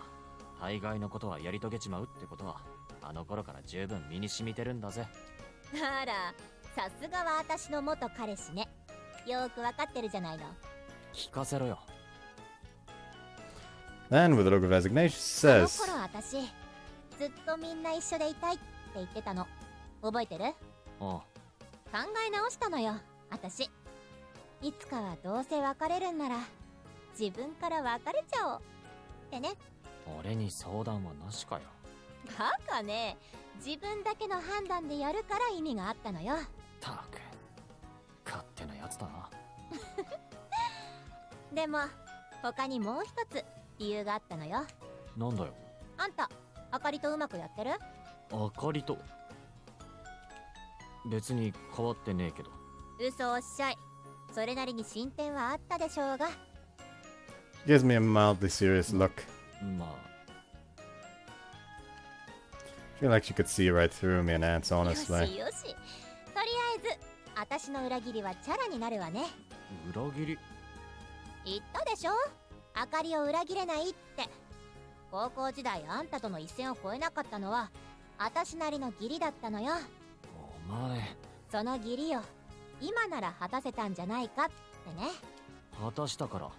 [SPEAKER 2] 大概のことはやり遂げちまうってことはあの頃から十分身に染みてるんだぜ。
[SPEAKER 3] あら、さすがは私の元彼氏ね。よーくわかってるじゃないの。
[SPEAKER 2] 聞かせろよ。
[SPEAKER 1] Then, with a look of resignation, she
[SPEAKER 3] その
[SPEAKER 1] says,
[SPEAKER 3] 頃私ずっとみんな一緒でいたいって言ってたの。覚えてる？
[SPEAKER 2] おう。
[SPEAKER 3] 考え直したのよ、私。いつかはどうせ別れるんなら自分から別れちゃおうってね。
[SPEAKER 2] 俺に相談はなしかよ。
[SPEAKER 3] バカね。自分だけの判断でやるから意味があったのよ。
[SPEAKER 2] たく勝手なやつだな。
[SPEAKER 3] でも他にもう一つ理由があったのよ。
[SPEAKER 2] なんだよ。
[SPEAKER 3] あんたあかりとうまくやってる？
[SPEAKER 2] あかりと別に変わってねえけど。
[SPEAKER 3] 嘘おっしゃい。それなりに進展はあったでしょうが。
[SPEAKER 1] she gives me a mildly serious look.
[SPEAKER 2] まあ
[SPEAKER 1] I feel like she could see right through me and answer
[SPEAKER 3] よ
[SPEAKER 1] honestly.
[SPEAKER 3] しよし。とりあえず私の裏切りはチャラになるわね。
[SPEAKER 2] 裏切り。
[SPEAKER 3] 言ったでしょ、あかりを裏切れないって。高校時代あんたとの一線を越えなかったのは私なりの義理だったのよ。
[SPEAKER 2] お前
[SPEAKER 3] その義理を今なら果たせたんじゃないかってね。
[SPEAKER 2] 果たしたから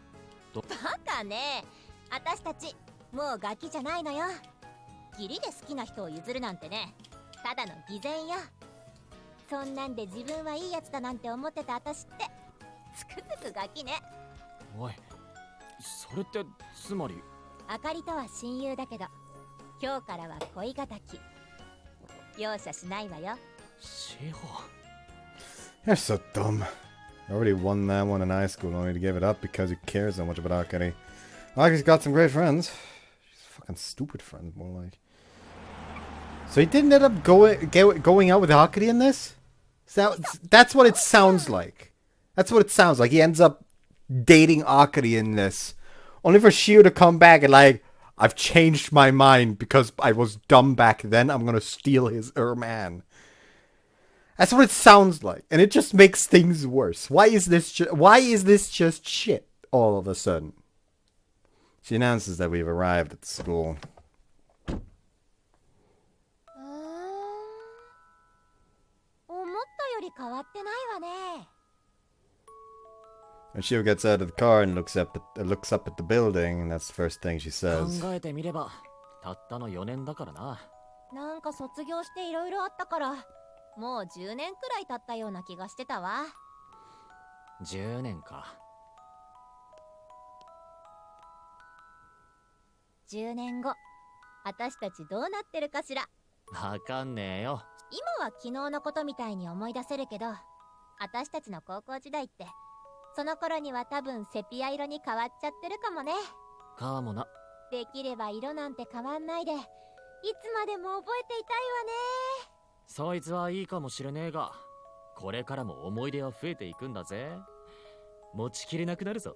[SPEAKER 3] バカね。私たちもうガキじゃないのよ。義理で好きな人を譲るなんてね、ただの偽善よ。そんなんで自分はいいやつだなんて思ってた私ってつくづくガキね。
[SPEAKER 2] おい、それってつまり
[SPEAKER 3] あかりとは親友だけど今日からは恋敵。容赦しないわよ。
[SPEAKER 2] シホ
[SPEAKER 1] You're so dumb. I already won that one in high school, only to give it up because he cares so much about Akari. Akari's got some great friends. She's fucking stupid friends, more like. So he didn't end up going out with Akari in this? That's what it sounds like. That's what it sounds like. He ends up dating Akari in this. Only for Shiho to come back and like, I've changed my mind because I was dumb back then. I'm gonna steal her man. That's what it sounds like, and it just makes things worse. Why is this just shit all of a sudden? She announces that we've arrived at the school. And Shiho gets out of the car and looks up at the building, and that's the first thing she says.
[SPEAKER 2] 考えてみればたったの4年だからな。
[SPEAKER 3] なんか卒業していろいろあったからもう10年くらい経ったような気がしてたわ。
[SPEAKER 2] 10年か。
[SPEAKER 3] 10年後私たちどうなってるかしら。
[SPEAKER 2] わかんねえよ。
[SPEAKER 3] 今は昨日のことみたいに思い出せるけど、私たちの高校時代ってその頃には多分セピア色に変わっちゃってるかもね。
[SPEAKER 2] かもな。
[SPEAKER 3] できれば色なんて変わんないでいつまでも覚えていたいわね。
[SPEAKER 2] そいつはいいかもしれねえが、これからも思い出は増えていくんだぜ。持ちきれなくなるぞ。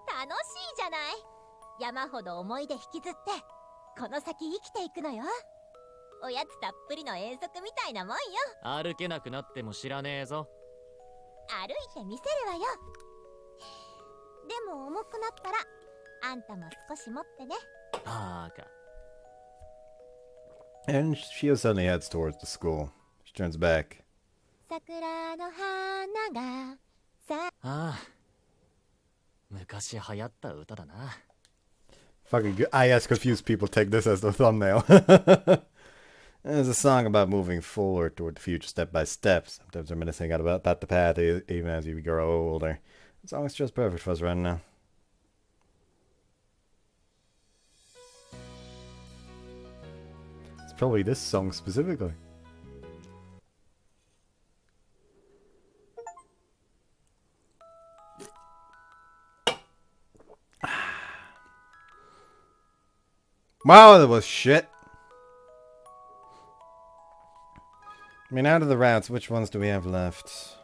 [SPEAKER 3] 楽しいじゃない。山ほど思い出引きずってこの先生きていくのよ。おやつたっぷりの遠足みたいなもんよ。
[SPEAKER 2] 歩けなくなっても知らねえぞ。
[SPEAKER 3] 歩いてみせるわよ。でも重くなったらあんたも少し持ってね。
[SPEAKER 2] バカ。
[SPEAKER 1] And Shiho suddenly heads towards the school. She turns back.
[SPEAKER 3] 桜の花がさ
[SPEAKER 2] ああ、昔流行った歌だな。
[SPEAKER 1] Fucking good. I guess confused people take this as the thumbnail. It's a song about moving forward toward the future step by step. Sometimes reminiscing about the path even as you grow older. The song's just perfect for us right now. It's probably this song specifically. Wow, that was shit. I mean, out of the routes, which ones do we have left?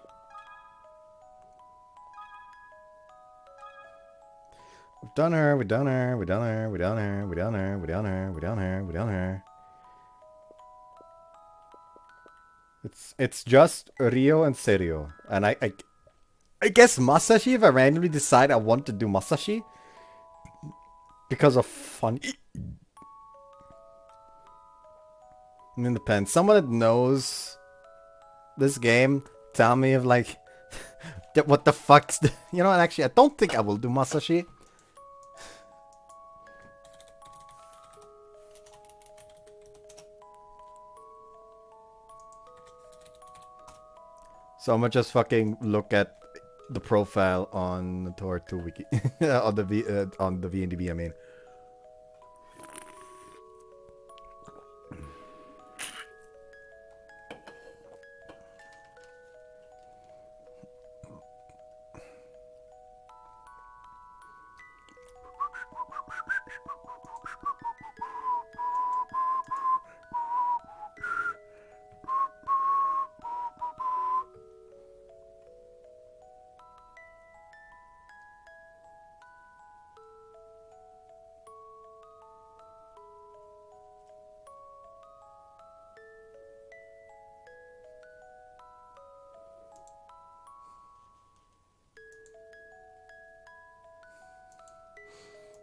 [SPEAKER 1] We've done her, we've done her, we've done her, we've done her, we've done her, we've done her, we've done her, we've done her. It's just Ryo and Serio. And I guess Masashi, if I randomly decide I want to do Masashi. Because of fun. I mean, depends. Someone that knows this game, tell me if like, what the fuck's the, you know what, actually, I don't think I will do Masashi. So I'm gonna just fucking look at the profile on the ToHeart 2 wiki, on the VNDB, I mean.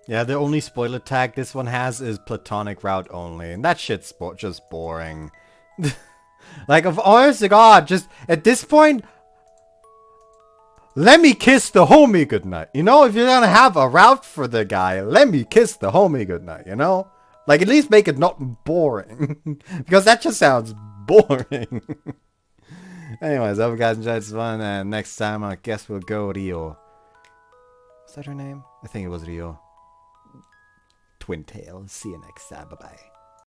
[SPEAKER 1] Yeah, the only spoiler tag this one has is platonic route only, and that shit's just boring. Like, of honest to God, just at this point, let me kiss the homie goodnight. You know, if you're gonna have a route for the guy, let me kiss the homie goodnight, you know? Like, at least make it not boring. Because that just sounds boring. Anyways, I hope you guys enjoyed this one, and next time I guess we'll go Rio. Was that her name? I think it was Rio. Twin Tail. See you next time. Bye-bye.